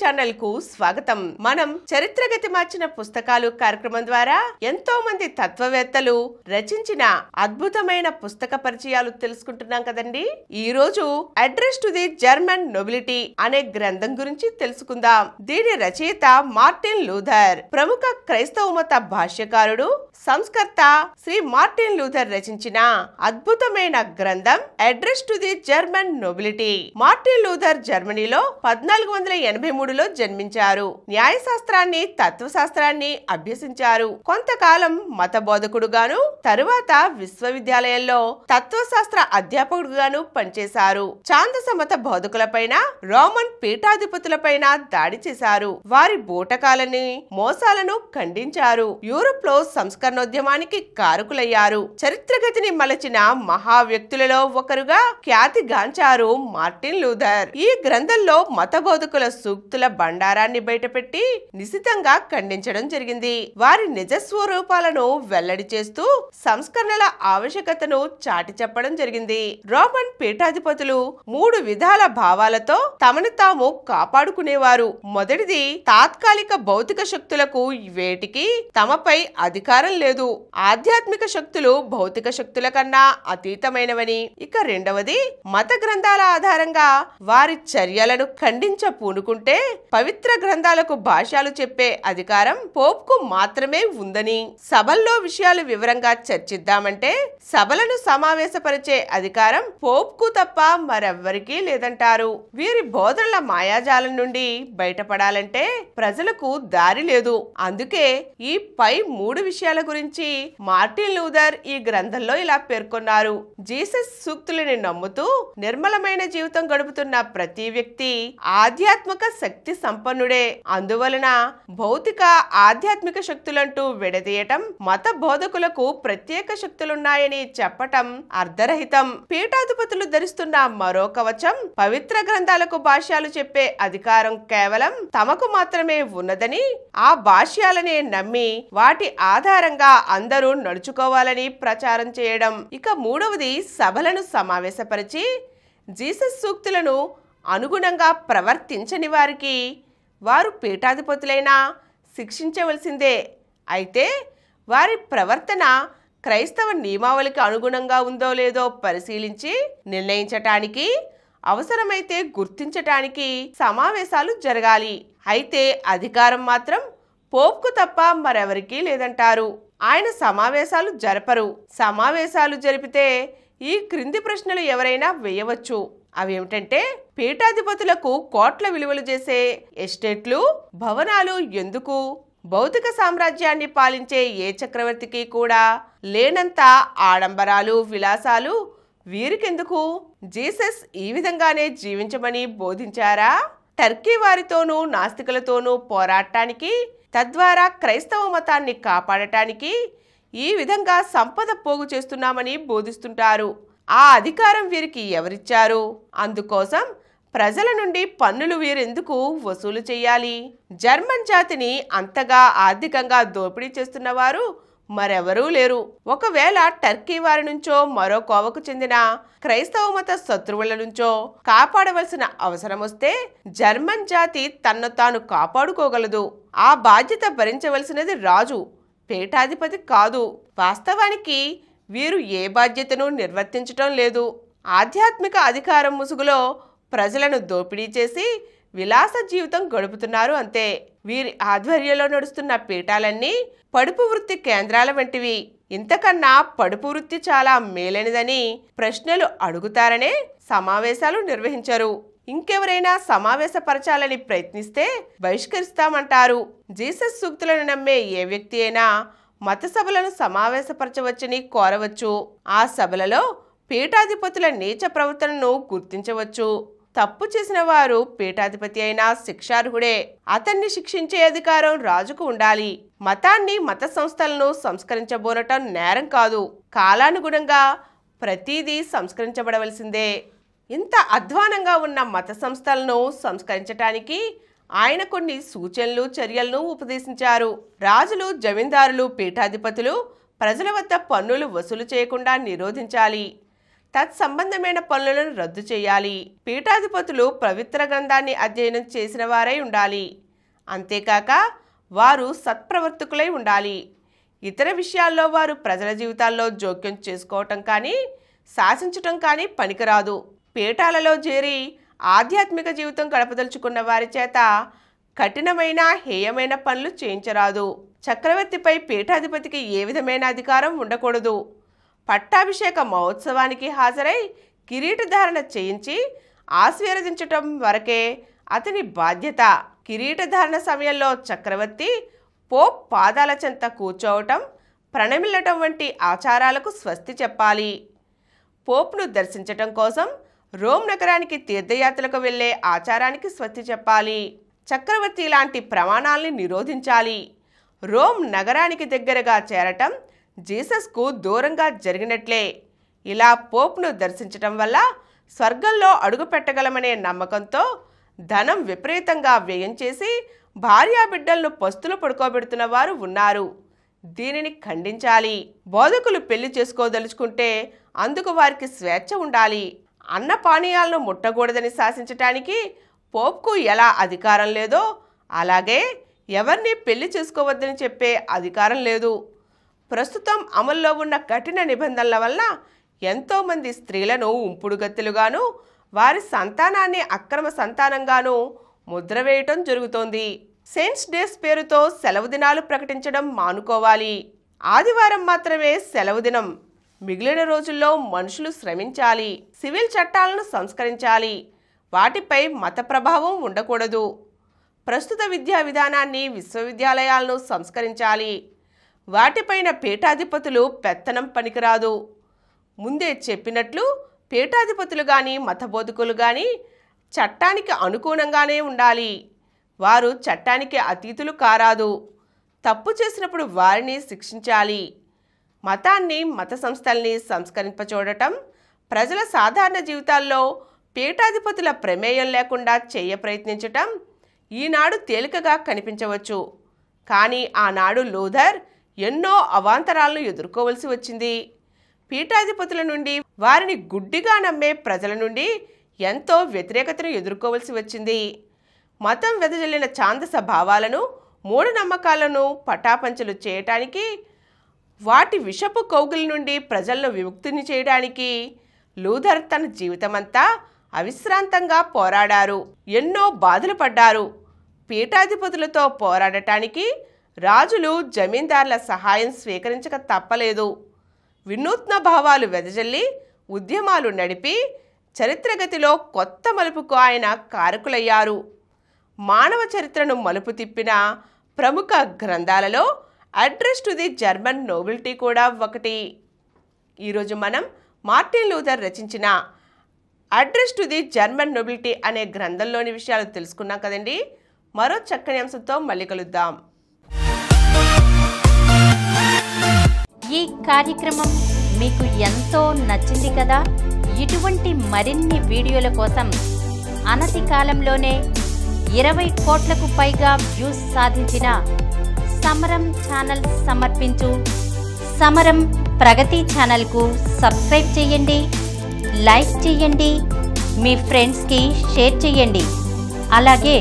Channel కు స్వాగతం. మనం చరిత్రగతి మార్చిన పుస్తకాలు కార్యక్రమం ద్వారా ఎంతో మంది తత్వవేత్తలు రచించిన అద్భుతమైన పుస్తక పరిచయాలు తెలుసుకుంటున్నాం కదండి. ఈ రోజు address to the German nobility అనే గ్రంథం గురించి తెలుసుకుందాం. దీని రచయిత మార్టిన్ లూథర్, ప్రముఖ క్రైస్తవ మత భాష్యకారుడు, సంస్కర్త శ్రీ మార్టిన్ లూథర్ రచించిన అద్భుతమైన గ్రంథం address to the German nobility. Martin Luther జర్మనీలో 1483లో జన్మించారు. న్యాయశాస్త్రాన్ని, తత్వశాస్త్రాన్ని అభ్యసించారు. కొంతకాలం మత బోధకుడుగాను, తరువాత విశ్వవిద్యాలయంలో తత్వశాస్త్ర అధ్యాపకుడుగాను పనిచేశారు. ఛాందస మత బోధకులపైన, రోమన్ పీఠాధిపతులపైన దాడి చేశారు. వారి బూటకాలని, మోసాలను ఖండించారు. యూరోప్ లో సంస్కరణోద్యమానికి కారకులయ్యారు. చరిత్రగతిని మలచిన మహా వ్యక్తులలో ఒకరుగా ఖ్యాతిగాంచారు మార్టిన్ లూథర్. ఈ గ్రంథంలో మత బోధకుల సూక్తుల బండారాన్ని బయటపెట్టి నిశితంగా ఖండించడం జరిగింది. వారి నిజస్వరూపాలను వెల్లడి చేస్తూ సంస్కరణల ఆవశ్యకతను చాటి చెప్పడం జరిగింది. రోమన్ పీఠాధిపతులు 3 విధాల భావాలతో తమను తాము కాపాడుకునేవారు. మొదటిది, తాత్కాలిక భౌతిక శక్తులకు వేటికి తమపై అధికారం లేదు. ఆధ్యాత్మిక శక్తులు భౌతిక శక్తుల కన్నా అతీతమైనవని. ఇక రెండవది, మత గ్రంథాల ఆధారంగా వారి చర్యలను ఖండించ పూనుకుంటే పవిత్ర గ్రంథాలకు భాష్యాలు చెప్పే అధికారం పోప్ కు మాత్రమే ఉందని. సభల్లో విషయాలు వివరంగా చర్చిద్దామంటే సభలను సమావేశపరిచే అధికారం పోప్ కు తప్ప మరెవ్వరికీ లేదంటారు. వీరి బోధనల మాయాజాలం నుండి బయటపడాలంటే ప్రజలకు దారి లేదు. అందుకే ఈ పై 3 విషయాల గురించి మార్టిన్ లూథర్ ఈ గ్రంథంలో ఇలా పేర్కొన్నారు. జీసస్ సూక్తులని నమ్ముతూ నిర్మలమైన జీవితం గడుపుతున్న ప్రతి వ్యక్తి ఆధ్యాత్మిక శక్తి సంపన్నుడే. అందువలన భౌతిక, ఆధ్యాత్మిక శక్తులంటూ విడదీయటం, మత బోధకులకు ప్రత్యేక శక్తులున్నాయని చెప్పటం అర్ధరహితం. పీఠాధిపతులు ధరిస్తున్న మరో కవచం, పవిత్ర గ్రంథాలకు భాష్యాలు చెప్పే అధికారం కేవలం తమకు మాత్రమే ఉన్నదని, ఆ భాష్యాలనే నమ్మి వాటి ఆధారంగా అందరూ నడుచుకోవాలని ప్రచారం చేయడం. ఇక మూడవది, సభలను సమావేశపరిచి జీసస్ సూక్తులను అనుగుణంగా ప్రవర్తించని వారికి వారు పీఠాధిపతులైనా శిక్షించవలసిందే. అయితే వారి ప్రవర్తన క్రైస్తవ నియమావళికి అనుగుణంగా ఉందో లేదో పరిశీలించి నిర్ణయించటానికి, అవసరమైతే గుర్తించటానికి సమావేశాలు జరగాలి. అయితే అధికారం మాత్రం పోప్కు తప్ప మరెవరికీ లేదంటారు. ఆయన సమావేశాలు జరపరు. సమావేశాలు జరిపితే ఈ క్రింది ప్రశ్నలు ఎవరైనా వేయవచ్చు. అవేమిటంటే, పీఠాధిపతులకు కోట్ల విలువలు చేసే ఎస్టేట్లు, భవనాలు ఎందుకు? భౌతిక సామ్రాజ్యాన్ని పాలించే ఏ చక్రవర్తికి కూడా లేనంత ఆడంబరాలు, విలాసాలు వీరికెందుకు? జీసస్ ఈ విధంగానే జీవించమని బోధించారా? టర్కీ వారితోనూ నాస్తికులతోనూ పోరాటానికి, తద్వారా క్రైస్తవ మతాన్ని కాపాడటానికి ఈ విధంగా సంపద పోగు చేస్తున్నామని బోధిస్తుంటారు. ఆ అధికారం వీరికి ఎవరిచ్చారు? అందుకోసం ప్రజల నుండి పన్నులు వీరెందుకు వసూలు చేయాలి? జర్మన్ జాతిని అంతగా ఆర్థికంగా దోపిడీ చేస్తున్న వారు మరెవరూ లేరు. ఒకవేళ టర్కీ వారి నుంచో, మరో కోవకు చెందిన క్రైస్తవ మత శత్రువుల నుంచో కాపాడవలసిన అవసరం వస్తే జర్మన్ జాతి తన్ను తాను కాపాడుకోగలదు. ఆ బాధ్యత భరించవలసినది రాజు, పీఠాధిపతి కాదు. వాస్తవానికి వీరు ఏ బాధ్యతను నిర్వర్తించటం లేదు. ఆధ్యాత్మిక అధికారం ముసుగులో ప్రజలను దోపిడీ చేసి విలాస జీవితం గడుపుతున్నారు అంతే. వీరి ఆధ్వర్యంలో నడుస్తున్న పీఠాలన్నీ పడుపు వృత్తి కేంద్రాల వంటివి. ఇంతకన్నా పడుపు వృత్తి చాలా మేలైనదని ప్రశ్నలు అడుగుతారనే సమావేశాలు నిర్వహించరు. ఇంకెవరైనా సమావేశపరచాలని ప్రయత్నిస్తే బహిష్కరిస్తామంటారు. జీసస్ సూక్తులను నమ్మే ఏ వ్యక్తి అయినా మత సభలను సమావేశపరచవచ్చని కోరవచ్చు. ఆ సభలలో పీఠాధిపతుల నీచ ప్రవర్తనను గుర్తించవచ్చు. తప్పు చేసిన వారు పీఠాధిపతి అయినా శిక్షార్హుడే. అతన్ని శిక్షించే అధికారం రాజుకు ఉండాలి. మతాన్ని, మత సంస్థలను సంస్కరించబోనటం నేరం కాదు. కాలానుగుణంగా ప్రతిదీ సంస్కరించబడవలసిందే. ఇంత అధ్వానంగా ఉన్న మత సంస్థలను సంస్కరించటానికి ఆయన కొన్ని సూచనలు, చర్యలను ఉపదేశించారు. రాజులు, జమీందారులు, పీఠాధిపతులు ప్రజల వద్ద పన్నులు వసూలు చేయకుండా నిరోధించాలి. తత్సంబంధమైన పనులను రద్దు చేయాలి. పీఠాధిపతులు పవిత్ర గ్రంథాన్ని అధ్యయనం చేసిన వారై ఉండాలి. అంతేకాక వారు సత్ప్రవర్తకులై ఉండాలి. ఇతర విషయాల్లో వారు ప్రజల జీవితాల్లో జోక్యం చేసుకోవటం కానీ శాసించటం కానీ పనికిరాదు. పీఠాలలో చేరి ఆధ్యాత్మిక జీవితం గడపదలుచుకున్న వారి చేత కఠినమైన హేయమైన పనులు చేయించరాదు. చక్రవర్తిపై పీఠాధిపతికి ఏ విధమైన అధికారం ఉండకూడదు. పట్టాభిషేక మహోత్సవానికి హాజరై కిరీటధారణ చేయించి ఆశీర్వదించటం వరకే అతని బాధ్యత. కిరీటధారణ సమయంలో చక్రవర్తి పోప్ పాదాల చెంత కూర్చోవటం, ప్రణమిల్లటం వంటి ఆచారాలకు స్వస్తి చెప్పాలి. పోప్ను దర్శించటం కోసం రోమ్ నగరానికి తీర్థయాత్రలకు వెళ్లే ఆచారానికి స్వస్తి చెప్పాలి. చక్రవర్తి ఇలాంటి ప్రమాణాల్ని నిరోధించాలి. రోమ్ నగరానికి దగ్గరగా చేరటం జీసస్కు దూరంగా జరిగినట్లే. ఇలా పోప్ను దర్శించటం వల్ల స్వర్గంలో అడుగు పెట్టగలమనే నమ్మకంతో ధనం విపరీతంగా వ్యయం చేసి భార్యాబిడ్డలను పస్తులు పడుకోబెడుతున్న వారు ఉన్నారు. దీనిని ఖండించాలి. బోధకులు పెళ్లి చేసుకోదలుచుకుంటే అందుకు వారికి స్వేచ్ఛ ఉండాలి. అన్న పానీయాలను ముట్టకూడదని శాసించటానికి పోప్కు ఎలా అధికారం లేదో అలాగే ఎవరిని పెళ్లి చేసుకోవద్దని చెప్పే అధికారం లేదు. ప్రస్తుతం అమల్లో ఉన్న కఠిన నిబంధనల వల్ల ఎంతోమంది స్త్రీలను ఉంపుడుగత్తెలుగాను వారి సంతానాన్ని అక్రమ సంతానంగాను ముద్ర వేయటం జరుగుతోంది. సెయింట్స్ డేస్ పేరుతో సెలవు దినాలు ప్రకటించడం మానుకోవాలి. ఆదివారం మాత్రమే సెలవు దినం. మిగిలిన రోజుల్లో మనుషులు శ్రమించాలి. సివిల్ చట్టాలను సంస్కరించాలి. వాటిపై మత ప్రభావం ఉండకూడదు. ప్రస్తుత విద్యా విధానాన్ని, విశ్వవిద్యాలయాలను సంస్కరించాలి. వాటిపైన పీఠాధిపతులు పెత్తనం పనికిరాదు. ముందే చెప్పినట్లు పీఠాధిపతులు కానీ మతబోధకులు కానీ చట్టానికి అనుగుణంగానే ఉండాలి. వారు చట్టానికి అతీతులు కారాదు. తప్పు చేసినప్పుడు వారిని శిక్షించాలి. మతాన్ని, మత సంస్థల్ని సంస్కరింపచూడటం, ప్రజల సాధారణ జీవితాల్లో పీఠాధిపతుల ప్రమేయం లేకుండా చేయ ప్రయత్నించటం ఈనాడు తేలికగా కనిపించవచ్చు. కానీ ఆనాడు లూథర్ ఎన్నో అవాంతరాలను ఎదుర్కోవలసి వచ్చింది. పీఠాధిపతుల నుండి, వారిని గుడ్డిగా నమ్మే ప్రజల నుండి ఎంతో వ్యతిరేకతను ఎదుర్కోవలసి వచ్చింది. మతం వెదజల్లిన ఛాందస భావాలను, మూఢనమ్మకాలను పటాపంచలు చేయటానికి, వాటి విషపు కౌగుల నుండి ప్రజలను విముక్తిని చేయడానికి లూథర్ తన జీవితమంతా అవిశ్రాంతంగా పోరాడారు. ఎన్నో బాధలు పడ్డారు. పీఠాధిపతులతో పోరాడటానికి రాజులు, జమీందారుల సహాయం స్వీకరించక తప్పలేదు. వినూత్న భావాలు వెదజల్లి ఉద్యమాలు నడిపి చరిత్రగతిలో కొత్త మలుపుకు ఆయన కారకులయ్యారు. మానవ చరిత్రను మలుపు తిప్పిన ప్రముఖ గ్రంథాలలో address to the German nobility కూడా ఒకటి. ఈరోజు మనం మార్టిన్ లూథర్ రచించిన address to the German nobility అనే గ్రంథంలోని విషయాలు తెలుసుకున్నాం కదండి. మరో చక్కని అంశంతో మళ్ళీ కలుద్దాం. ఈ కార్యక్రమం మీకు ఎంతో నచ్చింది కదా. ఇటువంటి మరిన్ని వీడియోల కోసం అనతి కాలంలోనే 20 కోట్లకు పైగా వ్యూస్ సాధించిన సమరం ఛానల్ సమర్పించు సమరం ప్రగతి ఛానల్కు సబ్స్క్రైబ్ చేయండి, లైక్ చేయండి, మీ ఫ్రెండ్స్కి షేర్ చేయండి. అలాగే